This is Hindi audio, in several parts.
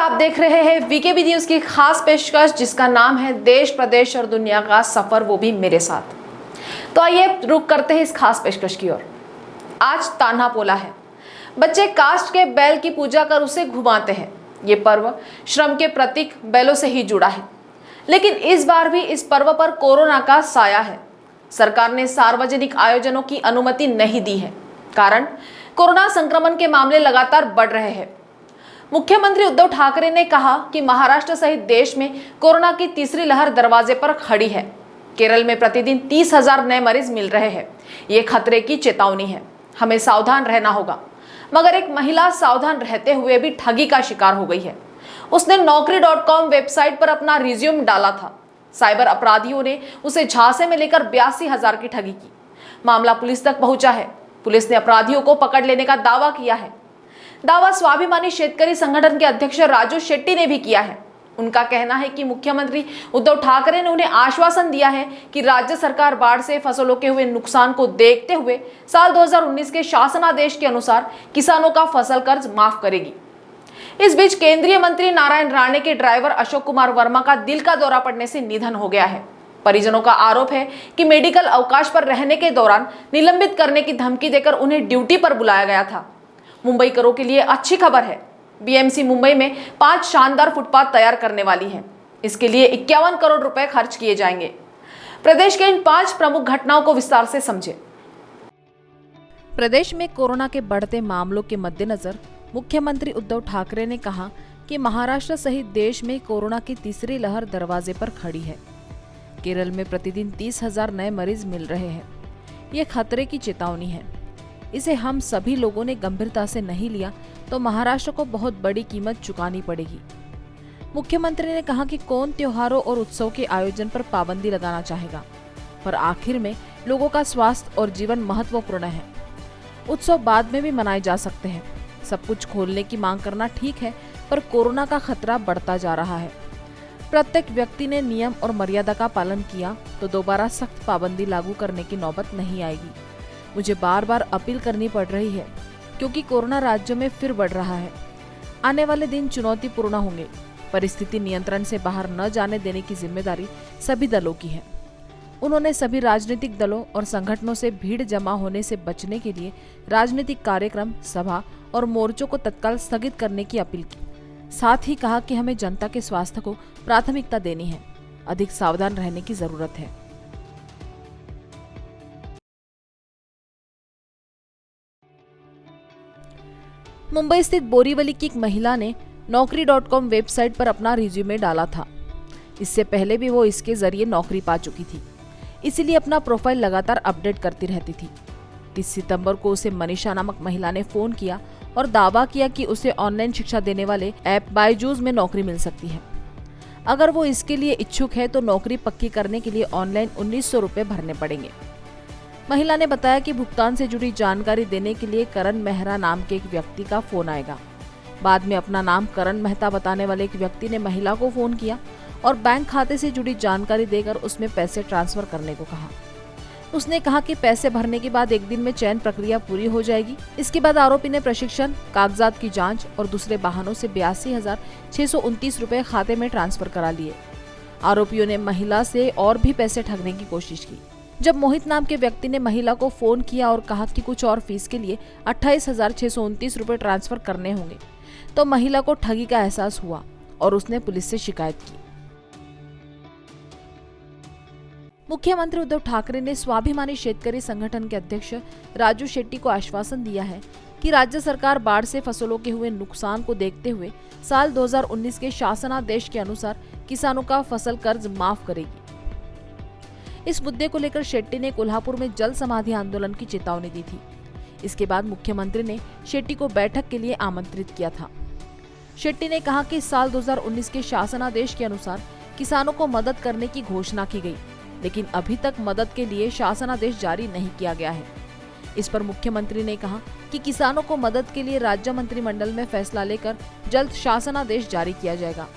आप देख रहे हैं वीकेबी न्यूज की खास पेशकश जिसका नाम है देश प्रदेश और दुनिया का सफर, वो भी मेरे साथ। तो आइए रुक करते हैं इस खास पेशकश की ओर। आज तान्हा पोला है। बच्चे काष्ठ के बैल की पूजा कर उसे घुमाते हैं। ये पर्व श्रम के प्रतीक बैलों से ही जुड़ा है, लेकिन इस बार भी इस पर्व पर कोरोना का साया है। सरकार ने सार्वजनिक आयोजनों की अनुमति नहीं दी है। कारण कोरोना संक्रमण के मामले लगातार बढ़ रहे हैं। मुख्यमंत्री उद्धव ठाकरे ने कहा कि महाराष्ट्र सहित देश में कोरोना की तीसरी लहर दरवाजे पर खड़ी है। केरल में प्रतिदिन 30,000 नए मरीज मिल रहे हैं। ये खतरे की चेतावनी है, हमें सावधान रहना होगा। मगर एक महिला सावधान रहते हुए भी ठगी का शिकार हो गई है। उसने naukri.com वेबसाइट पर अपना रिज्यूम डाला था। साइबर अपराधियों ने उसे झांसे में लेकर 82,000 की ठगी की। मामला पुलिस तक पहुंचा है। पुलिस ने अपराधियों को पकड़ लेने का दावा किया है। दावा स्वाभिमानी शेतकरी संगठन के अध्यक्ष राजू शेट्टी ने भी किया है। उनका कहना है कि मुख्यमंत्री उद्धव ठाकरे ने उन्हें आश्वासन दिया है कि राज्य सरकार बाढ़ से फसलों के हुए नुकसान को देखते हुए साल 2019 के शासनादेश के अनुसार किसानों का फसल कर्ज माफ करेगी। इस बीच केंद्रीय मंत्री नारायण राणे के ड्राइवर अशोक कुमार वर्मा का दिल का दौरा पड़ने से निधन हो गया है। परिजनों का आरोप है कि मेडिकल अवकाश पर रहने के दौरान निलंबित करने की धमकी देकर उन्हें ड्यूटी पर बुलाया गया था। मुंबई करों के लिए अच्छी खबर है। बीएमसी मुंबई में 5 शानदार फुटपाथ तैयार करने वाली है। इसके लिए 51 करोड़ रुपए खर्च किए जाएंगे। प्रदेश के इन 5 प्रमुख घटनाओं को विस्तार से समझें। प्रदेश में कोरोना के बढ़ते मामलों के मद्देनजर मुख्यमंत्री उद्धव ठाकरे ने कहा कि महाराष्ट्र सहित देश में कोरोना की तीसरी लहर दरवाजे पर खड़ी है। केरल में प्रतिदिन 30,000 नए मरीज मिल रहे हैं। ये खतरे की चेतावनी है। इसे हम सभी लोगों ने गंभीरता से नहीं लिया तो महाराष्ट्र को बहुत बड़ी कीमत चुकानी पड़ेगी। मुख्यमंत्री ने कहा कि कौन त्योहारों और उत्सव के आयोजन पर पाबंदी लगाना चाहेगा, पर आखिर में लोगों का स्वास्थ्य और जीवन महत्वपूर्ण है। उत्सव बाद में भी मनाए जा सकते हैं। सब कुछ खोलने की मांग करना ठीक है, पर कोरोना का खतरा बढ़ता जा रहा है। प्रत्येक व्यक्ति ने नियम और मर्यादा का पालन किया तो दोबारा सख्त पाबंदी लागू करने की नौबत नहीं आएगी। मुझे बार बार अपील करनी पड़ रही है क्योंकि कोरोना राज्यों में फिर बढ़ रहा है। आने वाले दिन चुनौतीपूर्ण होंगे। परिस्थिति नियंत्रण से बाहर न जाने देने की जिम्मेदारी सभी दलों की है। उन्होंने सभी राजनीतिक दलों और संगठनों से भीड़ जमा होने से बचने के लिए राजनीतिक कार्यक्रम, सभा और मोर्चों को तत्काल स्थगित करने की अपील की। साथ ही कहा कि हमें जनता के स्वास्थ्य को प्राथमिकता देनी है। अधिक सावधान रहने की जरूरत है। मुंबई स्थित बोरीवली की एक महिला ने naukri.com वेबसाइट पर अपना रिज्यूमे डाला था। इससे पहले भी वो इसके जरिए नौकरी पा चुकी थी, इसीलिए अपना प्रोफाइल लगातार अपडेट करती रहती थी। 30 सितंबर को उसे मनीषा नामक महिला ने फोन किया और दावा किया कि उसे ऑनलाइन शिक्षा देने वाले ऐप बायजूस में नौकरी मिल सकती है। अगर वो इसके लिए इच्छुक है तो नौकरी पक्की करने के लिए ऑनलाइन 1900 रुपए भरने पड़ेंगे। महिला ने बताया कि भुगतान से जुड़ी जानकारी देने के लिए करण मेहरा नाम के एक व्यक्ति का फोन आएगा। बाद में अपना नाम करण मेहता बताने वाले एक व्यक्ति ने महिला को फोन किया और बैंक खाते से जुड़ी जानकारी देकर उसमें पैसे ट्रांसफर करने को कहा। उसने कहा कि पैसे भरने के बाद 1 दिन में चयन प्रक्रिया पूरी हो जाएगी। इसके बाद आरोपी ने प्रशिक्षण, कागजात की जांच और दूसरे बहानों से 82,629 रुपए खाते में ट्रांसफर करा लिए। आरोपियों ने महिला से और भी पैसे ठगने की कोशिश की। जब मोहित नाम के व्यक्ति ने महिला को फोन किया और कहा कि कुछ और फीस के लिए 28,629 रुपए ट्रांसफर करने होंगे, तो महिला को ठगी का एहसास हुआ और उसने पुलिस से शिकायत की। मुख्यमंत्री उद्धव ठाकरे ने स्वाभिमानी शेतकरी संगठन के अध्यक्ष राजू शेट्टी को आश्वासन दिया है कि राज्य सरकार बाढ़ से फसलों के हुए नुकसान को देखते हुए साल 2019 के शासनादेश के अनुसार किसानों का फसल कर्ज माफ करेगी। इस मुद्दे को लेकर शेट्टी ने कोल्हापुर में जल समाधि आंदोलन की चेतावनी दी थी। इसके बाद मुख्यमंत्री ने शेट्टी को बैठक के लिए आमंत्रित किया था। शेट्टी ने कहा कि साल 2019 के शासनादेश के अनुसार किसानों को मदद करने की घोषणा की गई, लेकिन अभी तक मदद के लिए शासनादेश जारी नहीं किया गया है। इस पर मुख्यमंत्री ने कहा कि किसानों को मदद के लिए राज्य मंत्रिमंडल में फैसला लेकर जल्द शासनादेश जारी किया जाएगा।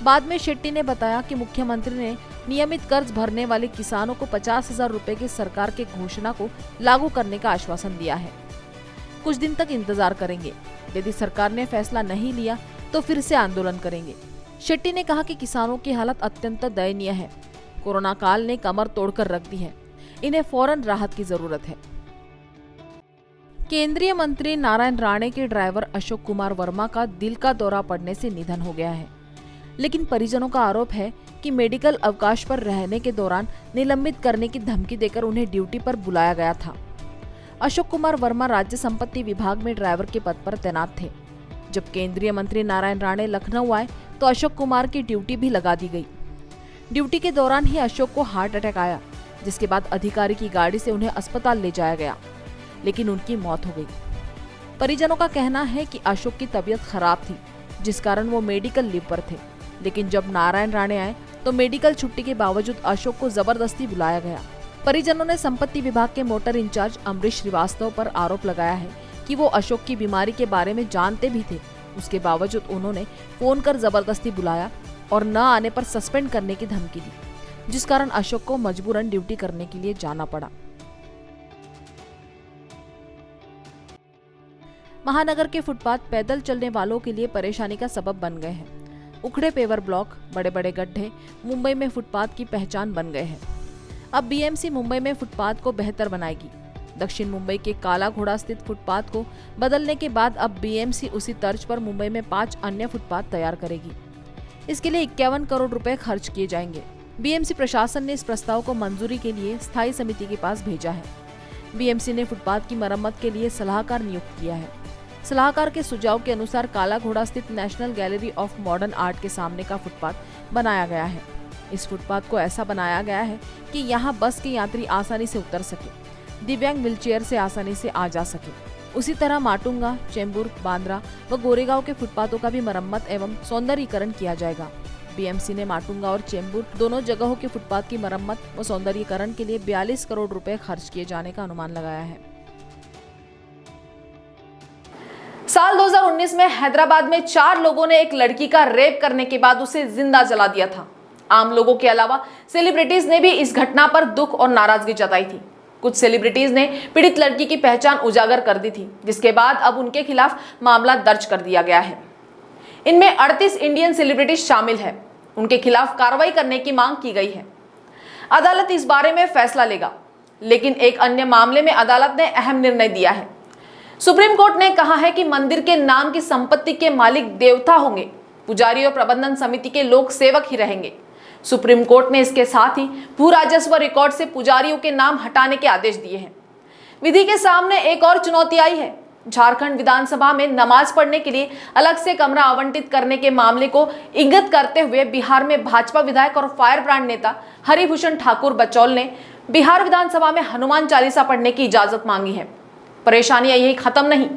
बाद में शेट्टी ने बताया कि मुख्यमंत्री ने नियमित कर्ज भरने वाले किसानों को 50,000 रुपए के सरकार के घोषणा को लागू करने का आश्वासन दिया है। कुछ दिन तक इंतजार करेंगे। यदि सरकार ने फैसला नहीं लिया तो फिर से आंदोलन करेंगे। शेट्टी ने कहा कि किसानों की हालत अत्यंत दयनीय है। कोरोना काल ने कमर तोड़कर रख दी है, इन्हें फौरन राहत की जरूरत है। केंद्रीय मंत्री नारायण राणे के ड्राइवर अशोक कुमार वर्मा का दिल का दौरा पड़ने से निधन हो गया है, लेकिन परिजनों का आरोप है कि मेडिकल अवकाश पर रहने के दौरान निलंबित करने की धमकी देकर उन्हें ड्यूटी पर बुलाया गया था। अशोक कुमार वर्मा राज्य संपत्ति विभाग में ड्राइवर के पद पर तैनात थे। जब केंद्रीय मंत्री नारायण राणे लखनऊ आए तो अशोक कुमार की ड्यूटी भी लगा दी गई। ड्यूटी के दौरान ही अशोक को हार्ट अटैक आया, जिसके बाद अधिकारी की गाड़ी से उन्हें अस्पताल ले जाया गया, लेकिन उनकी मौत हो गई। परिजनों का कहना है कि अशोक की तबीयत खराब थी, जिस कारण वो मेडिकल लीव पर थे, लेकिन जब नारायण राणे आए तो मेडिकल छुट्टी के बावजूद अशोक को जबरदस्ती बुलाया गया। परिजनों ने संपत्ति विभाग के मोटर इंचार्ज अमरीश श्रीवास्तव पर आरोप लगाया है कि वो अशोक की बीमारी के बारे में जानते भी थे, उसके बावजूद उन्होंने फोन कर जबरदस्ती बुलाया और न आने पर सस्पेंड करने की धमकी दी, जिस कारण अशोक को मजबूरन ड्यूटी करने के लिए जाना पड़ा। महानगर के फुटपाथ पैदल चलने वालों के लिए परेशानी का सबब बन गए हैं। उखड़े पेवर ब्लॉक, बड़े बड़े गड्ढे मुंबई में फुटपाथ की पहचान बन गए हैं। अब बीएमसी मुंबई में फुटपाथ को बेहतर बनाएगी। दक्षिण मुंबई के काला घोड़ा स्थित फुटपाथ को बदलने के बाद अब बीएमसी उसी तर्ज पर मुंबई में 5 अन्य फुटपाथ तैयार करेगी। इसके लिए 51 करोड़ रुपए खर्च किए जाएंगे। बीएमसी प्रशासन ने इस प्रस्ताव को मंजूरी के लिए स्थायी समिति के पास भेजा है। बीएमसी ने फुटपाथ की मरम्मत के लिए सलाहकार नियुक्त किया है। सलाहकार के सुझाव के अनुसार काला घोड़ा स्थित national gallery of modern art के सामने का फुटपाथ बनाया गया है। इस फुटपाथ को ऐसा बनाया गया है कि यहाँ बस के यात्री आसानी से उतर सके, दिव्यांग व्हीलचेयर से आसानी से आ जा सके। उसी तरह माटुंगा, चेंबूर, बांद्रा व गोरेगांव के फुटपाथों का भी मरम्मत एवं सौंदर्यीकरण किया जाएगा। बीएमसी ने माटुंगा और चेंबूर दोनों जगहों के फुटपाथ की मरम्मत व सौंदर्यीकरण के लिए 42 करोड़ रुपए खर्च किए जाने का अनुमान लगाया है। साल 2019 में हैदराबाद में 4 लोगों ने एक लड़की का रेप करने के बाद उसे जिंदा जला दिया था। आम लोगों के अलावा सेलिब्रिटीज ने भी इस घटना पर दुख और नाराजगी जताई थी। कुछ सेलिब्रिटीज ने पीड़ित लड़की की पहचान उजागर कर दी थी, जिसके बाद अब उनके खिलाफ मामला दर्ज कर दिया गया है। इनमें 38 इंडियन सेलिब्रिटीज शामिल है। उनके खिलाफ कार्रवाई करने की मांग की गई है। अदालत इस बारे में फैसला लेगा, लेकिन एक अन्य मामले में अदालत ने अहम निर्णय दिया है। सुप्रीम कोर्ट ने कहा है कि मंदिर के नाम की संपत्ति के मालिक देवता होंगे, पुजारी और प्रबंधन समिति के लोक सेवक ही रहेंगे। सुप्रीम कोर्ट ने इसके साथ ही भू राजस्व रिकॉर्ड से पुजारियों के नाम हटाने के आदेश दिए हैं। विधि के सामने एक और चुनौती आई है। झारखंड विधानसभा में नमाज पढ़ने के लिए अलग से कमरा आवंटित करने के मामले को इंगित करते हुए बिहार में भाजपा विधायक और फायर ब्रांड नेता हरिभूषण ठाकुर बचौल ने बिहार विधानसभा में हनुमान चालीसा पढ़ने की इजाजत मांगी है। परेशानियां यही खत्म नहीं।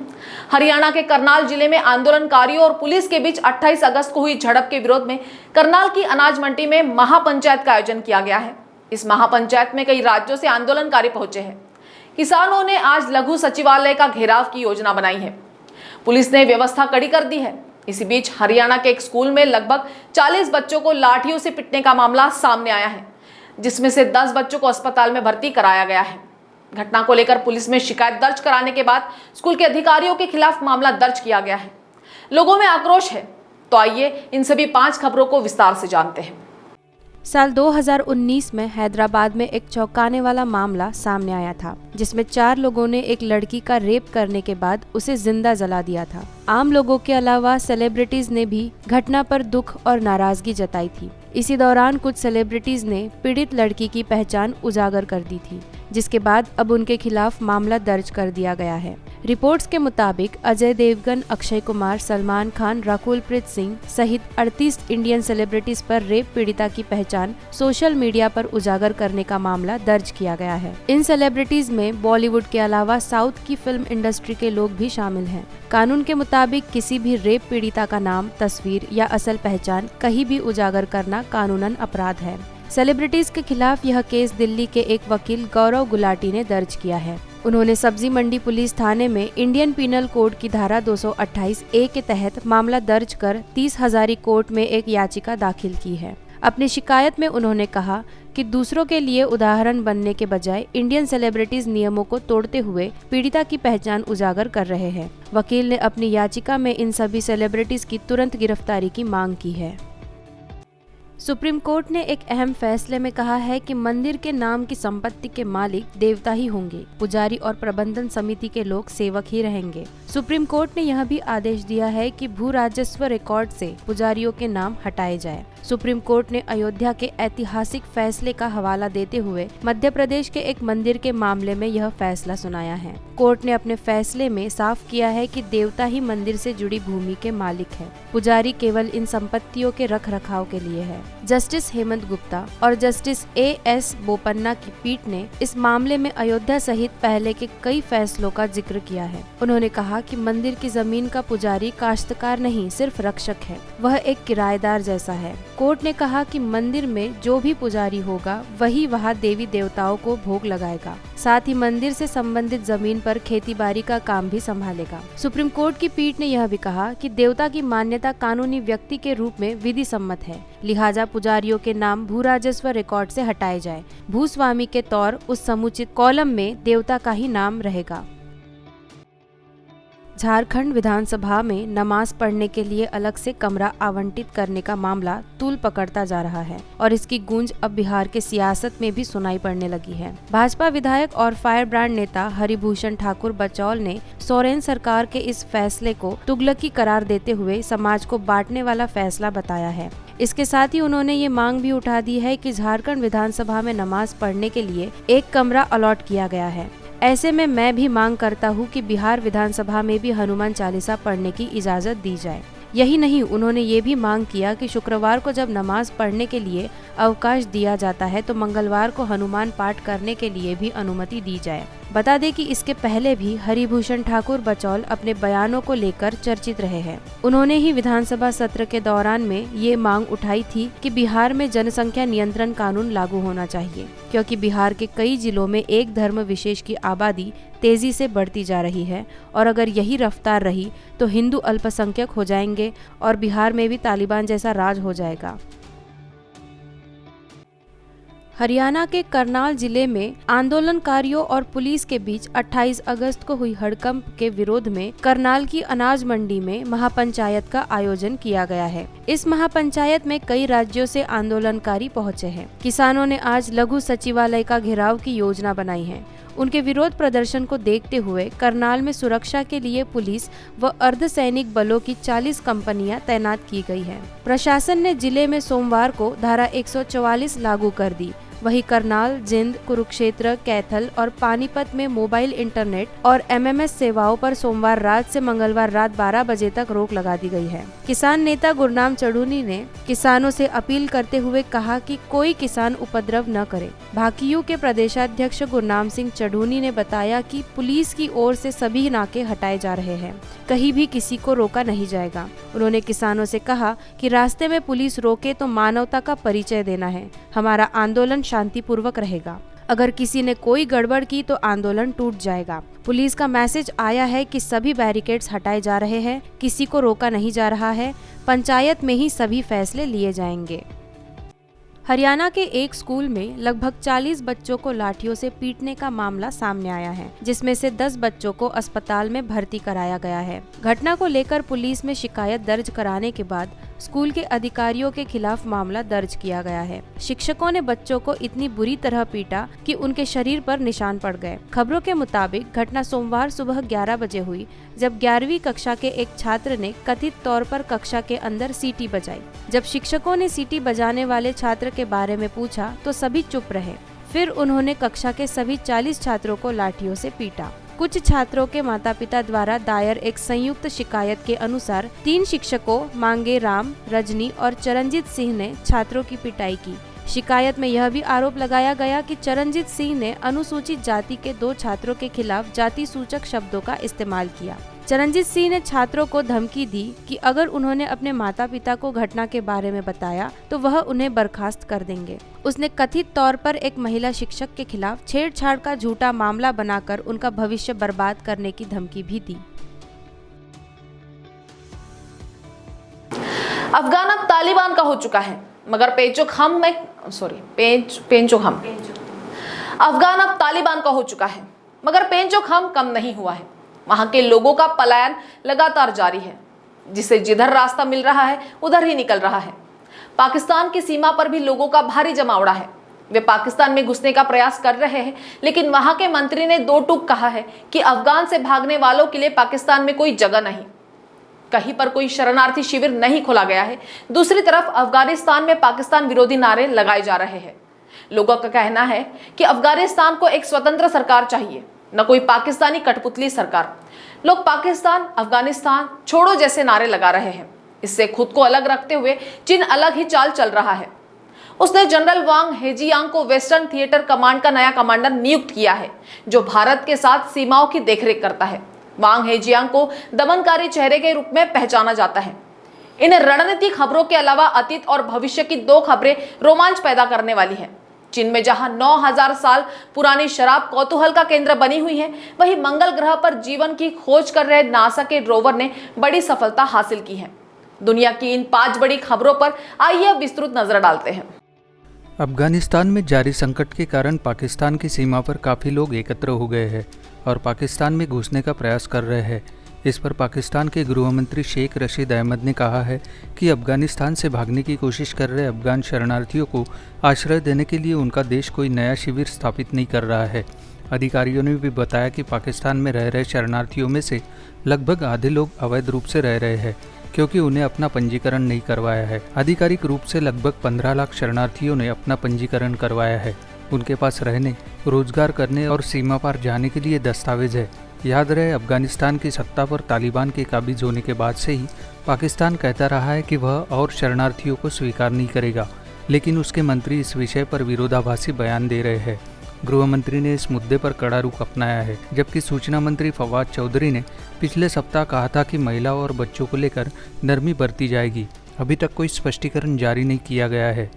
हरियाणा के करनाल जिले में आंदोलनकारियों और पुलिस के बीच 28 अगस्त को हुई झड़प के विरोध में करनाल की अनाज मंडी में महापंचायत का आयोजन किया गया है। इस महापंचायत में कई राज्यों से आंदोलनकारी पहुंचे हैं। किसानों ने आज लघु सचिवालय का घेराव की योजना बनाई है। पुलिस ने व्यवस्था कड़ी कर दी है। इसी बीच हरियाणा के एक स्कूल में लगभग 40 बच्चों को लाठियों से पीटने का मामला सामने आया है, जिसमें से 10 बच्चों को अस्पताल में भर्ती कराया गया है। घटना को लेकर पुलिस में शिकायत दर्ज कराने के बाद स्कूल के अधिकारियों के खिलाफ मामला दर्ज किया गया है। लोगों में आक्रोश है। तो आइए इन सभी 5 खबरों को विस्तार से जानते हैं। साल 2019 में हैदराबाद में एक चौंकाने वाला मामला सामने आया था, जिसमें 4 लोगों ने एक लड़की का रेप करने के बाद उसे जिंदा जला दिया था। आम लोगों के अलावा सेलिब्रिटीज ने भी घटना पर दुख और नाराजगी जताई थी। इसी दौरान कुछ सेलिब्रिटीज ने पीड़ित लड़की की पहचान उजागर कर दी थी, जिसके बाद अब उनके खिलाफ मामला दर्ज कर दिया गया है। रिपोर्ट्स के मुताबिक अजय देवगन, अक्षय कुमार, सलमान खान, राकुल प्रीत सिंह सहित 38 इंडियन सेलिब्रिटीज पर रेप पीड़िता की पहचान सोशल मीडिया पर उजागर करने का मामला दर्ज किया गया है। इन सेलिब्रिटीज में बॉलीवुड के अलावा साउथ की फिल्म इंडस्ट्री के लोग भी शामिल हैं। कानून के मुताबिक किसी भी रेप पीड़िता का नाम, तस्वीर या असल पहचान कहीं भी उजागर करना कानूनन अपराध है। सेलिब्रिटीज के खिलाफ यह केस दिल्ली के एक वकील गौरव गुलाटी ने दर्ज किया है। उन्होंने सब्जी मंडी पुलिस थाने में इंडियन पीनल कोड की धारा 228A के तहत मामला दर्ज कर 30 हजारी कोर्ट में एक याचिका दाखिल की है। अपनी शिकायत में उन्होंने कहा कि दूसरों के लिए उदाहरण बनने के बजाय इंडियन सेलिब्रिटीज नियमों को तोड़ते हुए पीड़िता की पहचान उजागर कर रहे हैं। वकील ने अपनी याचिका में इन सभी सेलिब्रिटीज की तुरंत गिरफ्तारी की मांग की है। सुप्रीम कोर्ट ने एक अहम फैसले में कहा है कि मंदिर के नाम की संपत्ति के मालिक देवता ही होंगे, पुजारी और प्रबंधन समिति के लोग सेवक ही रहेंगे। सुप्रीम कोर्ट ने यह भी आदेश दिया है कि भू राजस्व रिकॉर्ड से पुजारियों के नाम हटाए जाए। सुप्रीम कोर्ट ने अयोध्या के ऐतिहासिक फैसले का हवाला देते हुए मध्य प्रदेश के एक मंदिर के मामले में यह फैसला सुनाया है। कोर्ट ने अपने फैसले में साफ किया है कि देवता ही मंदिर से जुड़ी भूमि के मालिक है, पुजारी केवल इन संपत्तियों के रख रखाव के लिए है। जस्टिस हेमंत गुप्ता और जस्टिस A.S. बोपन्ना की पीठ ने इस मामले में अयोध्या सहित पहले के कई फैसलों का जिक्र किया है। उन्होंने कहा कि मंदिर की जमीन का पुजारी काश्तकार नहीं, सिर्फ रक्षक है, वह एक किराएदार जैसा है। कोर्ट ने कहा कि मंदिर में जो भी पुजारी होगा वही वहाँ देवी देवताओं को भोग लगाएगा, साथ ही मंदिर से संबंधित जमीन पर खेतीबाड़ी का काम भी संभालेगा। सुप्रीम कोर्ट की पीठ ने यह भी कहा कि देवता की मान्यता कानूनी व्यक्ति के रूप में विधि सम्मत है, लिहाजा पुजारियों के नाम भू राजस्व रिकॉर्ड से हटाए जाए। भूस्वामी के तौर उस समुचित कॉलम में देवता का ही नाम रहेगा। झारखंड विधानसभा में नमाज पढ़ने के लिए अलग से कमरा आवंटित करने का मामला तूल पकड़ता जा रहा है और इसकी गूंज अब बिहार के सियासत में भी सुनाई पड़ने लगी है। भाजपा विधायक और फायर ब्रांड नेता हरिभूषण ठाकुर बचौल ने सोरेन सरकार के इस फैसले को तुगलकी करार देते हुए समाज को बांटने वाला फैसला बताया है। इसके साथ ही उन्होंने ये मांग भी उठा दी है कि झारखंड विधानसभा में नमाज पढ़ने के लिए एक कमरा अलॉट किया गया है। ऐसे में मैं भी मांग करता हूं कि बिहार विधानसभा में भी हनुमान चालीसा पढ़ने की इजाजत दी जाए। यही नहीं, उन्होंने ये भी मांग किया कि शुक्रवार को जब नमाज पढ़ने के लिए अवकाश दिया जाता है तो मंगलवार को हनुमान पाठ करने के लिए भी अनुमति दी जाए। बता दें कि इसके पहले भी हरिभूषण ठाकुर बचौल अपने बयानों को लेकर चर्चित रहे हैं। उन्होंने ही विधानसभा सत्र के दौरान में ये मांग उठाई थी कि बिहार में जनसंख्या नियंत्रण कानून लागू होना चाहिए, क्योंकि बिहार के कई जिलों में एक धर्म विशेष की आबादी तेजी से बढ़ती जा रही है और अगर यही रफ्तार रही तो हिंदू अल्पसंख्यक हो जाएंगे और बिहार में भी तालिबान जैसा राज हो जाएगा। हरियाणा के करनाल जिले में आंदोलनकारियों और पुलिस के बीच 28 अगस्त को हुई हड़कंप के विरोध में करनाल की अनाज मंडी में महापंचायत का आयोजन किया गया है। इस महापंचायत में कई राज्यों से आंदोलनकारी पहुंचे हैं। किसानों ने आज लघु सचिवालय का घेराव की योजना बनाई है। उनके विरोध प्रदर्शन को देखते हुए करनाल में सुरक्षा के लिए पुलिस व अर्धसैनिक बलों की 40 कंपनियां तैनात की गई है। प्रशासन ने जिले में सोमवार को धारा 144 लागू कर दी। वहीं करनाल, जिंद, कुरुक्षेत्र, कैथल और पानीपत में मोबाइल इंटरनेट और MMS सेवाओं पर सोमवार रात से मंगलवार रात 12 बजे तक रोक लगा दी गई है। किसान नेता गुरनाम चढ़ूनी ने किसानों से अपील करते हुए कहा कि कोई किसान उपद्रव न करे। भाकियू के प्रदेशाध्यक्ष गुरनाम सिंह चढ़ूनी ने बताया कि पुलिस की ओर से सभी नाके हटाए जा रहे हैं, कहीं भी किसी को रोका नहीं जाएगा। उन्होंने किसानों से कहा कि रास्ते में पुलिस रोके तो मानवता का परिचय देना है। हमारा आंदोलन शांतिपूर्वक रहेगा। अगर किसी ने कोई गड़बड़ की तो आंदोलन टूट जाएगा। पुलिस का मैसेज आया है कि सभी बैरिकेड्स हटाए जा रहे हैं, किसी को रोका नहीं जा रहा है। पंचायत में ही सभी फैसले लिए जाएंगे। हरियाणा के एक स्कूल में लगभग 40 बच्चों को लाठियों से पीटने का मामला सामने आया है, जिसमें से 10 बच्चों को अस्पताल में भर्ती कराया गया है। घटना को लेकर पुलिस में शिकायत दर्ज कराने के बाद स्कूल के अधिकारियों के खिलाफ मामला दर्ज किया गया है। शिक्षकों ने बच्चों को इतनी बुरी तरह पीटा कि उनके शरीर पर निशान पड़ गए। खबरों के मुताबिक घटना सोमवार सुबह 11 बजे हुई, जब 11वीं कक्षा के एक छात्र ने कथित तौर पर कक्षा के अंदर सीटी बजाई। जब शिक्षकों ने सीटी बजाने वाले छात्र के बारे में पूछा तो सभी चुप रहे। फिर उन्होंने कक्षा के सभी 40 छात्रों को लाठियों से पीटा। कुछ छात्रों के माता-पिता द्वारा दायर एक संयुक्त शिकायत के अनुसार 3 शिक्षकों मांगे राम, रजनी और चरणजीत सिंह ने छात्रों की पिटाई की। शिकायत में यह भी आरोप लगाया गया कि चरणजीत सिंह ने अनुसूचित जाति के 2 छात्रों के खिलाफ जाति सूचक शब्दों का इस्तेमाल किया। चरणजीत सिंह ने छात्रों को धमकी दी कि अगर उन्होंने अपने माता पिता को घटना के बारे में बताया तो वह उन्हें बर्खास्त कर देंगे। उसने कथित तौर पर एक महिला शिक्षक के खिलाफ छेड़छाड़ का झूठा मामला बनाकर उनका भविष्य बर्बाद करने की धमकी भी दी। अफगान अब तालिबान का हो चुका है। मगर पेंचो खम अफगान अब तालिबान का हो चुका है, मगर पेंचो खम कम नहीं हुआ है। वहां के लोगों का पलायन लगातार जारी है, जिसे जिधर रास्ता मिल रहा है उधर ही निकल रहा है। पाकिस्तान की सीमा पर भी लोगों का भारी जमावड़ा है। वे पाकिस्तान में घुसने का प्रयास कर रहे हैं, लेकिन वहां के मंत्री ने दो टूक कहा है कि अफगान से भागने वालों के लिए पाकिस्तान में कोई जगह नहीं, कहीं पर कोई शरणार्थी शिविर नहीं खोला गया है। दूसरी तरफ अफगानिस्तान में पाकिस्तान विरोधी नारे लगाए जा रहे हैं। लोगों का कहना है कि अफगानिस्तान को एक स्वतंत्र सरकार चाहिए, न कोई पाकिस्तानी कठपुतली सरकार। लोग पाकिस्तान अफगानिस्तान छोड़ो जैसे नारे लगा रहे हैं। इससे खुद को अलग रखते हुए चीन अलग ही चाल चल रहा है। उसने जनरल वांग हेजियांग को वेस्टर्न थिएटर कमांड का नया कमांडर नियुक्त किया है, जो भारत के साथ सीमाओं की देखरेख करता है। वांग हेजियांग को दमनकारी चेहरे के रूप में पहचाना जाता है। इन रणनीतिक खबरों के अलावा अतीत और भविष्य की दो खबरें रोमांच पैदा करने वाली हैं। चीन में जहां 9000 साल पुरानी शराब कौतूहल का केंद्र बनी हुई है, वहीं मंगल ग्रह पर जीवन की खोज कर रहे नासा के रोवर ने बड़ी सफलता हासिल की है। दुनिया की इन 5 बड़ी खबरों पर आइए अब विस्तृत नजर डालते हैं। अफगानिस्तान में जारी संकट के कारण पाकिस्तान की सीमा पर काफ़ी लोग एकत्र हो गए हैं और पाकिस्तान में घुसने का प्रयास कर रहे हैं। इस पर पाकिस्तान के गृह मंत्री शेख रशीद अहमद ने कहा है कि अफगानिस्तान से भागने की कोशिश कर रहे अफगान शरणार्थियों को आश्रय देने के लिए उनका देश कोई नया शिविर स्थापित नहीं कर रहा है। अधिकारियों ने भी बताया कि पाकिस्तान में रह रहे शरणार्थियों में से लगभग आधे लोग अवैध रूप से रह रहे हैं, क्योंकि उन्हें अपना पंजीकरण नहीं करवाया है। आधिकारिक रूप से लगभग 15 लाख शरणार्थियों ने अपना पंजीकरण करवाया है। उनके पास रहने, रोजगार करने और सीमा पार जाने के लिए दस्तावेज है। याद रहे, अफगानिस्तान की सत्ता पर तालिबान के काबिज होने के बाद से ही पाकिस्तान कहता रहा है कि वह और शरणार्थियों को स्वीकार नहीं करेगा, लेकिन उसके मंत्री इस विषय पर विरोधाभासी बयान दे रहे हैं। गृह मंत्री ने इस मुद्दे पर कड़ा रुख अपनाया है, जबकि सूचना मंत्री फवाद चौधरी ने पिछले सप्ताह कहा था कि महिलाओं और बच्चों को लेकर नरमी बरती जाएगी। अभी तक कोई स्पष्टीकरण जारी नहीं किया गया है।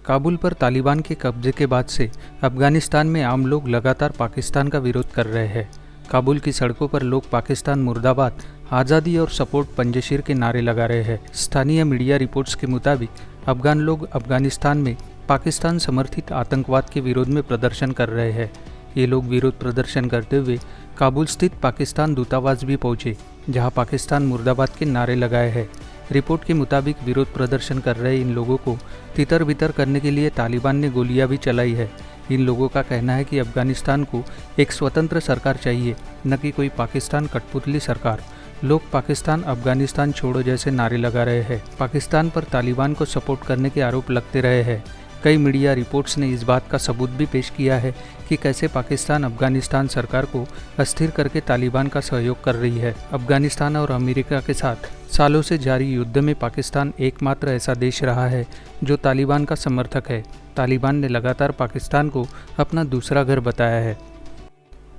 काबुल पर तालिबान के कब्जे के बाद से अफगानिस्तान में आम लोग लगातार पाकिस्तान का विरोध कर रहे हैं। काबुल की सड़कों पर लोग पाकिस्तान मुर्दाबाद, आज़ादी और सपोर्ट पंजशीर के नारे लगा रहे हैं। स्थानीय मीडिया रिपोर्ट्स के मुताबिक अफगान लोग अफगानिस्तान में पाकिस्तान समर्थित आतंकवाद के विरोध में प्रदर्शन कर रहे हैं। ये लोग विरोध प्रदर्शन करते हुए काबुल स्थित पाकिस्तान दूतावास भी पहुंचे, जहां पाकिस्तान मुर्दाबाद के नारे लगाए हैं। रिपोर्ट के मुताबिक विरोध प्रदर्शन कर रहे इन लोगों को तितर बितर करने के लिए तालिबान ने गोलियां भी चलाई है। इन लोगों का कहना है कि अफगानिस्तान को एक स्वतंत्र सरकार चाहिए, न कि कोई पाकिस्तान कठपुतली सरकार। लोग पाकिस्तान अफगानिस्तान छोड़ो जैसे नारे लगा रहे हैं। पाकिस्तान पर तालिबान को सपोर्ट करने के आरोप लगते रहे हैं। कई मीडिया रिपोर्ट्स ने इस बात का सबूत भी पेश किया है कि कैसे पाकिस्तान अफगानिस्तान सरकार को अस्थिर करके तालिबान का सहयोग कर रही है। अफगानिस्तान और अमेरिका के साथ सालों से जारी युद्ध में पाकिस्तान एकमात्र ऐसा देश रहा है जो तालिबान का समर्थक है। तालिबान ने लगातार पाकिस्तान को अपना दूसरा घर बताया है।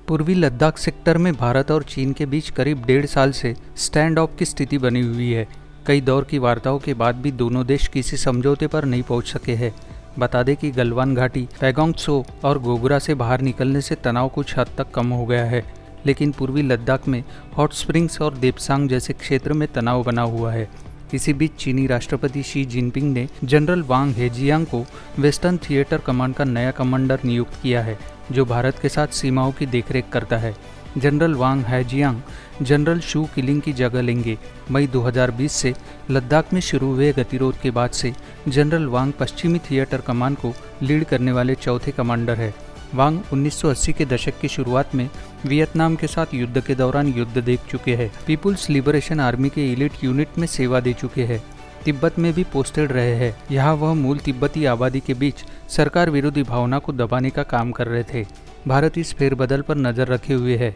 पूर्वी लद्दाख सेक्टर में भारत और चीन के बीच करीब 1.5 साल से स्टैंड ऑफ की स्थिति बनी हुई है। कई दौर की वार्ताओं के बाद भी दोनों देश किसी समझौते पर नहीं पहुंच सके हैं। बता दें कि गलवान घाटी, पैगोंग त्सो और गोगरा से बाहर निकलने से तनाव कुछ हद तक कम हो गया है, लेकिन पूर्वी लद्दाख में हॉट स्प्रिंग्स और देपसांग जैसे क्षेत्र में तनाव बना हुआ है। इसी बीच चीनी राष्ट्रपति शी जिनपिंग ने जनरल वांग हेजियांग को वेस्टर्न थिएटर कमांड का नया कमांडर नियुक्त किया है, जो भारत के साथ सीमाओं की देखरेख करता है। जनरल वांग हेजियांग जनरल शू किलिंग की जगह लेंगे। मई 2020 से लद्दाख में शुरू हुए गतिरोध के बाद से जनरल वांग पश्चिमी थिएटर कमान को लीड करने वाले चौथे कमांडर है। वांग 1980 के दशक की शुरुआत में वियतनाम के साथ युद्ध के दौरान युद्ध देख चुके हैं। पीपुल्स लिबरेशन आर्मी के एलिट यूनिट में सेवा दे चुके हैं। तिब्बत में भी पोस्टेड रहे हैं। यहाँ वह मूल तिब्बती आबादी के बीच सरकार विरोधी भावना को दबाने का काम कर रहे थे। भारत इस फेरबदल पर नजर रखे हुए है।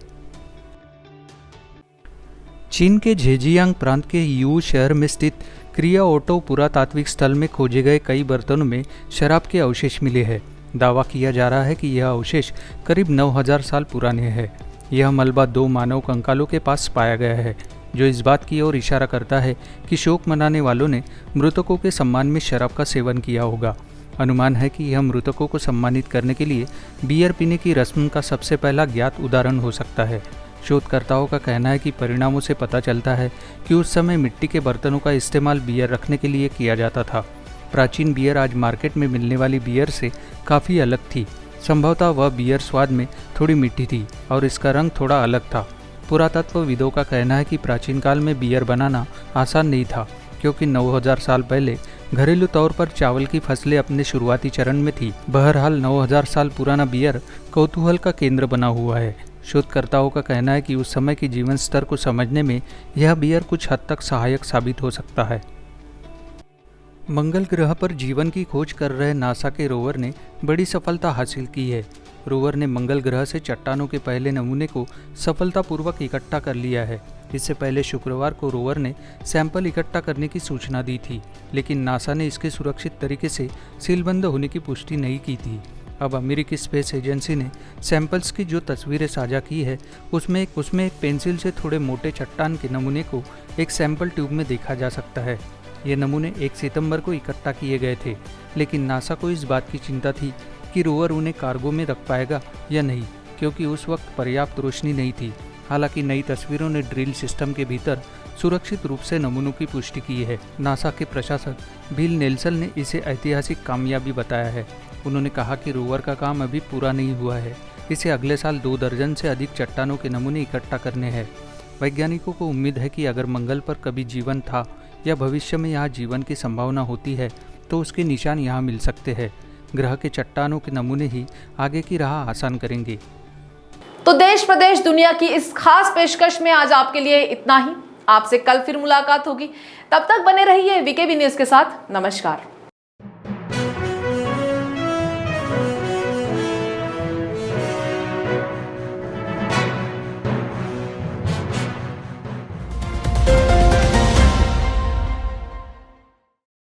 चीन के झेजियांग प्रांत के यू शहर में स्थित क्रिया ओटो पुरातात्विक स्थल में खोजे गए कई बर्तनों में शराब के अवशेष मिले हैं। दावा किया जा रहा है कि यह अवशेष करीब 9000 साल पुराने हैं। यह मलबा 2 मानव कंकालों के पास पाया गया है, जो इस बात की ओर इशारा करता है कि शोक मनाने वालों ने मृतकों के सम्मान में शराब का सेवन किया होगा। अनुमान है कि यह मृतकों को सम्मानित करने के लिए बियर पीने की रस्म का सबसे पहला ज्ञात उदाहरण हो सकता है। शोधकर्ताओं का कहना है कि परिणामों से पता चलता है कि उस समय मिट्टी के बर्तनों का इस्तेमाल बियर रखने के लिए किया जाता था। प्राचीन बियर आज मार्केट में मिलने वाली बियर से काफ़ी अलग थी। संभवतः वह बियर स्वाद में थोड़ी मीठी थी और इसका रंग थोड़ा अलग था। पुरातत्वविदों का कहना है कि प्राचीन काल में बियर बनाना आसान नहीं था, क्योंकि 9000 साल पहले घरेलू तौर पर चावल की फसलें अपने शुरुआती चरण में थी। बहरहाल 9000 साल पुराना बियर कौतूहल का केंद्र बना हुआ है। शोधकर्ताओं का कहना है कि उस समय की जीवन स्तर को समझने में यह बियर कुछ हद तक सहायक साबित हो सकता है। मंगल ग्रह पर जीवन की खोज कर रहे नासा के रोवर ने बड़ी सफलता हासिल की है। रोवर ने मंगल ग्रह से चट्टानों के पहले नमूने को सफलतापूर्वक इकट्ठा कर लिया है। इससे पहले शुक्रवार को रोवर ने सैंपल इकट्ठा करने की सूचना दी थी, लेकिन नासा ने इसके सुरक्षित तरीके से सीलबंद होने की पुष्टि नहीं की थी। अब अमेरिकी स्पेस एजेंसी ने सैंपल्स की जो तस्वीरें साझा की है उसमें एक पेंसिल से थोड़े मोटे चट्टान के नमूने को एक सैंपल ट्यूब में देखा जा सकता है। ये नमूने 1 सितंबर को इकट्ठा किए गए थे, लेकिन नासा को इस बात की चिंता थी कि रोवर उन्हें कार्गो में रख पाएगा या नहीं, क्योंकि उस वक्त पर्याप्त रोशनी नहीं थी। हालांकि नई तस्वीरों ने ड्रिल सिस्टम के भीतर सुरक्षित रूप से नमूनों की पुष्टि की है। नासा के प्रशासक बिल नेल्सन ने इसे ऐतिहासिक कामयाबी बताया है। उन्होंने कहा कि रोवर का काम अभी पूरा नहीं हुआ है। इसे अगले साल 2 दर्जन से अधिक चट्टानों के नमूने इकट्ठा करने हैं। वैज्ञानिकों को उम्मीद है कि अगर मंगल पर कभी जीवन था या भविष्य में यहाँ जीवन की संभावना होती है तो उसके निशान यहाँ मिल सकते हैं। ग्रह के चट्टानों के नमूने ही आगे की राह आसान करेंगे। तो देश प्रदेश दुनिया की इस खास पेशकश में आज आपके लिए इतना ही। आपसे कल फिर मुलाकात होगी। तब तक बने रहिए वीकेबी न्यूज़ के साथ। नमस्कार।